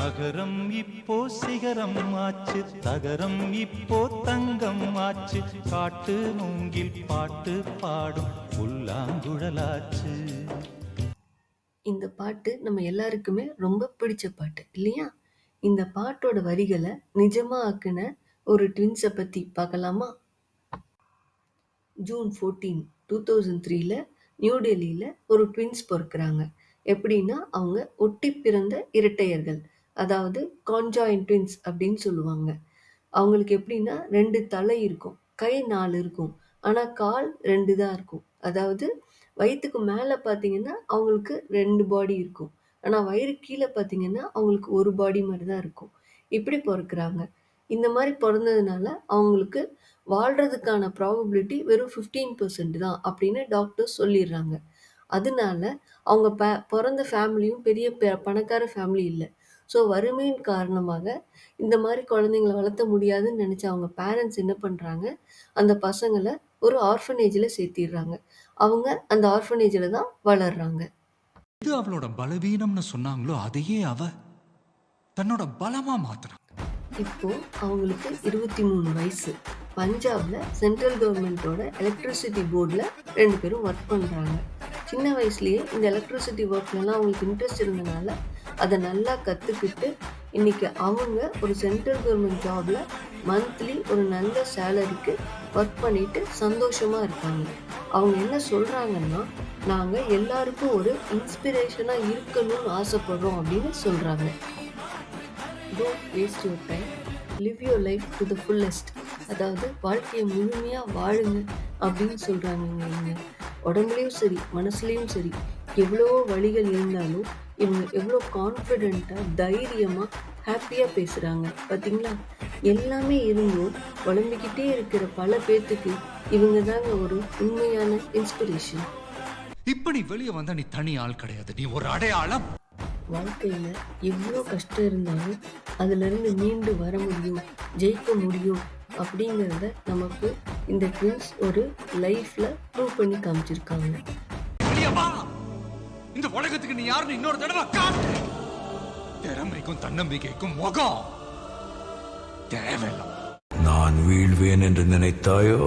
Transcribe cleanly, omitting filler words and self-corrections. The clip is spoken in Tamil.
அகரம் இப்போ சிகரம் ஆச்சு, தகரம் இப்போ தங்கம் ஆச்சு, காட்டு மூங்கில் பாட்டு பாடும் புல்லாங்குழலாச்சு. இந்த பாட்டு நம்ம எல்லாருக்குமே ரொம்ப பிடிச்ச பாட்டு இல்லையா? இந்த பாட்டோட வரிகளை நிஜமா ஆக்குன ஒரு ட்வின்ஸை பத்தி பார்க்கலாமா? ஜூன் 14, 2003ல நியூ டெல்லியில ஒரு ட்வின்ஸ் பிறக்கிறாங்க. எப்படின்னா அவங்க ஒட்டி பிறந்த இரட்டையர்கள், அதாவது கான்ஜாயின் ட்வின்ஸ் அப்படின்னு சொல்லுவாங்க. அவங்களுக்கு எப்படின்னா 2 தலை இருக்கும், கை 4 இருக்கும், ஆனா கால் 2 தான் இருக்கும். அதாவது வயிற்றுக்கு மேலே பார்த்தீங்கன்னா அவங்களுக்கு 2 பாடி இருக்கும், ஆனா வயிறு கீழே பார்த்தீங்கன்னா அவங்களுக்கு ஒரு பாடி மாதிரி தான் இருக்கும். இப்படி பிறக்கிறாங்க. இந்த மாதிரி பிறந்ததுனால அவங்களுக்கு வாழ்றதுக்கான ப்ராபபிலிட்டி வெறும் 15% தான் அப்படின்னு டாக்டர்ஸ் சொல்லிடுறாங்க. அதனால அவங்க பிறந்த ஃபேமிலியும் பெரிய பணக்கார ஃபேமிலி இல்லை. ஸோ வறுமையின் காரணமாக இந்த மாதிரி குழந்தைங்கள வளர்த்த முடியாதுன்னு நினச்ச அவங்க பேரண்ட்ஸ் என்ன பண்ணுறாங்க, அந்த பசங்களை ஒரு ஆர்ஃபனேஜில் சேர்த்திடுறாங்க. அவங்க அந்த ஆர்ஃபனேஜில் தான் வளர்றாங்க. எது அவளோட பலவீனம்னு சொன்னாங்களோ அதையே அவ தன்னோட பலமா மாத்துறான். இப்போ அவங்களுக்கு 23 வயசு. பஞ்சாப்ல சென்ட்ரல் கவர்மெண்ட்டோட எலக்ட்ரிசிட்டி போர்டில் 2 பேரும் ஒர்க் பண்ணுறாங்க. சின்ன வயசுலேயே இந்த எலக்ட்ரிசிட்டி ஒர்க்லலாம் அவங்களுக்கு இன்ட்ரெஸ்ட் இருந்தனால அதை நல்லா கற்றுக்கிட்டு இன்னைக்கு அவங்க ஒரு சென்ட்ரல் கவர்மெண்ட் ஜாபில் மந்த்லி ஒரு நல்ல சேலரிக்கு ஒர்க் பண்ணிட்டு சந்தோஷமாக இருக்காங்க. அவங்க என்ன சொல்கிறாங்கன்னா, நாங்கள் எல்லாருக்கும் ஒரு இன்ஸ்பிரேஷனாக இருக்கணும்னு ஆசைப்படுறோம் அப்படின்னு சொல்கிறாங்க. Don't waste your time. Live your life to the fullest. அதாவது வாழ்க்கையை முழுமையாக வாழுங்க அப்படின்னு சொல்கிறாங்கங்க. இவங்க உடம்புலையும் சரி மனசுலேயும் சரி எவ்வளோ வழிகள் இருந்தாலும் இவங்க எவ்வளோ கான்ஃபிடெண்ட்டாக தைரியமாக ஹாப்பியாக பேசுகிறாங்க பார்த்தீங்களா? எல்லாமே இருந்தும் உடம்பிக்கிட்டே இருக்கிற பல பேர்த்துக்கு இவங்க தாங்க ஒரு உண்மையான இன்ஸ்பிரேஷன். இப்ப நீ வெளியே வந்தா நீ தனி ஆள் கிடையாது, நீ ஒரு அடையாளம். வாழ்க்கையில் எவ்வளோ கஷ்டம் இருந்தாலும் அதிலிருந்து மீண்டு வர முடியும், ஜெயிக்க முடியும் அப்படிங்கிறத நமக்கு இந்த ட்வின்ஸ் ஒரு லைஃப்பில் ப்ரூவ் பண்ணி காமிச்சிருக்காங்க. இந்த உலகத்துக்கு நீ யாருன்னு இன்னொரு தடவை காட்டு. திறமைக்கும் தன்னம்பிக்கைக்கும் முகம் தேவையில்லை. நான் வீழ்வேன் என்று நினைத்தாயோ?